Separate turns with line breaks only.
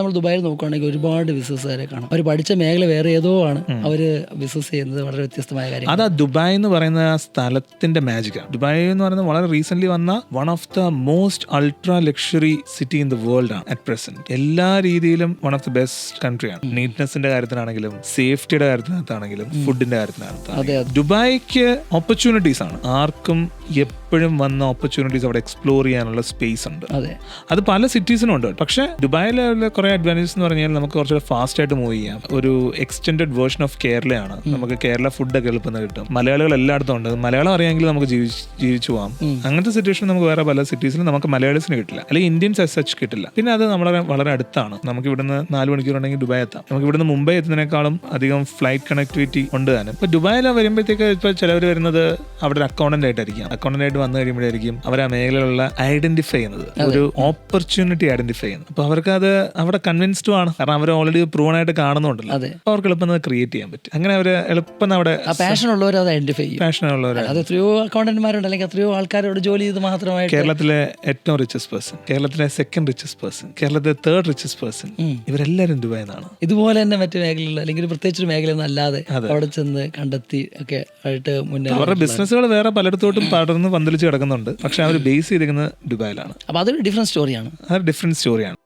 നമ്മൾ ദുബായിൽ നോക്കുകയാണെങ്കിൽ ഒരുപാട് ബിസിനസ്സുകാരെ കാണാം. അവർ പഠിച്ച മേഖല വേറെ ഏതോ ആണ്, അവർ ബിസിനസ് ചെയ്യുന്നത് വളരെ വ്യത്യസ്തമായ കാര്യം.
അതാ ദുബായ് എന്ന് പറയുന്ന ആ സ്ഥലത്തിന്റെ മാജിക്കാണ്. ദുബായ് എന്ന് പറയുന്നത് വളരെ റീസെന്റ് വന്ന one of the most ultra luxury city in the world ആണ് അറ്റ് പ്രസന്റ്. എല്ലാ രീതിയിലും വൺ ഓഫ് ദ ബെസ്റ്റ് കൺട്രിയാണ്. നീറ്റ്നെസിന്റെ കാര്യത്തിലാണെങ്കിലും സേഫ്റ്റിയുടെ കാര്യത്തിനകത്താണെങ്കിലും ഫുഡിന്റെ കാര്യത്തിനകത്താണെങ്കിലും ദുബായ്ക്ക് ഓപ്പർച്യൂണിറ്റീസ് ആണ്. ആർക്കും എപ്പോഴും വന്ന ഓപ്പർച്യൂണിറ്റീസ് അവിടെ എക്സ്പ്ലോർ ചെയ്യാനുള്ള സ്പേസ് ഉണ്ട്. അത് പല സിറ്റീസിനും ഉണ്ട്. പക്ഷെ ദുബായിലെ കുറെ അഡ്വാൻറ്റേജസ് എന്ന് പറഞ്ഞാൽ നമുക്ക് കുറച്ചുകൂടെ ഫാസ്റ്റ് ആയിട്ട് മൂവ് ചെയ്യാം. ഒരു എക്സ്റ്റെൻഡഡ് വേർഷൻ ഓഫ് കേരളയാണ്. നമുക്ക് കേരള ഫുഡൊക്കെ എളുപ്പം കിട്ടും. മലയാളികൾ എല്ലായിടത്തും ഉണ്ട്. മലയാളം അറിയാമെങ്കിൽ നമുക്ക് ജീവിച്ചു പോകാം. അങ്ങനത്തെ സിറ്റുവേഷൻ നമുക്ക് വേറെ പല സിറ്റീസിലും നമുക്ക് മലയാളീസിന് കിട്ടില്ല, അല്ലെങ്കിൽ ഇന്ത്യൻസ് as such കിട്ടില്ല. പിന്നെ അത് നമ്മളെ വളരെ അടുത്താണ്. നമുക്ക് ഇവിടുന്ന് 4 മണിക്കൂർ ഉണ്ടെങ്കിൽ ദുബായ് എത്താം. നമുക്ക് ഇവിടുന്ന് മുംബൈ എത്തുന്നതിനേക്കാളും അധികം ഫ്ലൈറ്റ് കണക്ടിവിറ്റി ഉണ്ട് താനും. ഇപ്പൊ ദുബായിൽ വരുമ്പോഴത്തേക്ക് ഇപ്പൊ ചിലവർ വരുന്നത് അവിടെ ഒരു അക്കൗണ്ടന്റ് ആയിട്ടായിരിക്കും. അക്കൗണ്ടന്റ് ആയിട്ട് വന്നു കഴിയുമ്പോഴായിരിക്കും അവർ ആ മേഖലയിലുള്ള ഐഡന്റിഫൈ ചെയ്യുന്നത്, ഒരു ഓപ്പർച്യൂണിറ്റി ഐഡന്റിഫൈ ചെയ്യുന്നത്. അപ്പൊ അവർക്ക് അത് അവിടെ കൺവിൻസ്ഡും ആണ്. കാരണം അവർ ഓൾറെഡി പ്രൂവൺ ആയിട്ട് കാണുന്നുണ്ടല്ലോ. അപ്പൊ അവർക്ക് എളുപ്പം ക്രിയേറ്റ് ചെയ്യാൻ പറ്റും. അങ്ങനെ അവർ എളുപ്പം അവിടെ
പാഷൻ ഉള്ളവർ അത് ഐഡന്റിഫൈ ചെയ്യും.
പാഷൻ ഉള്ളവർ.
അത് എത്രയോ അക്കൗണ്ടന്റ്മാരുണ്ട്, അല്ലെങ്കിൽ എത്രയോ ആൾക്കാരോട് ജോലി ചെയ്ത് മാത്രമായിട്ട്.
കേരളത്തിലെ ഏറ്റവും റിച്ചസ്റ്റ് പേഴ്സൺ, കേരളത്തിലെ സെക്കൻഡ് റിച്ചസ്റ്റ് പേഴ്സൺ, കേരളത്തിലെ തേർഡ് റിച്ചസ്റ്റ് പേഴ്സൺ, ഇവരെല്ലാവരും ദുബായിൽ നിന്നാണ്.
ഇതുപോലെ തന്നെ മറ്റു മേഖലകളിൽ, അല്ലെങ്കിൽ പ്രത്യേകിച്ച് ഒരു മേഖലയൊന്നും അല്ലാതെ അവിടെ ചെന്ന് കണ്ടെത്തി ഒക്കെ ആയിട്ട് മുന്നേ
അവരുടെ ബിസിനസ്സുകൾ വേറെ പലയിടത്തോട്ടും പടർന്ന് പന്തലിച്ച് കിടക്കുന്നുണ്ട്. പക്ഷെ അവർ ബേസ് ചെയ്തിരിക്കുന്നത് ദുബായിലാണ്.
അപ്പൊ അതൊരു ഡിഫറെന്റ് സ്റ്റോറിയാണ്.
അതൊരു ഡിഫറെന്റ് സ്റ്റോറിയാണ്.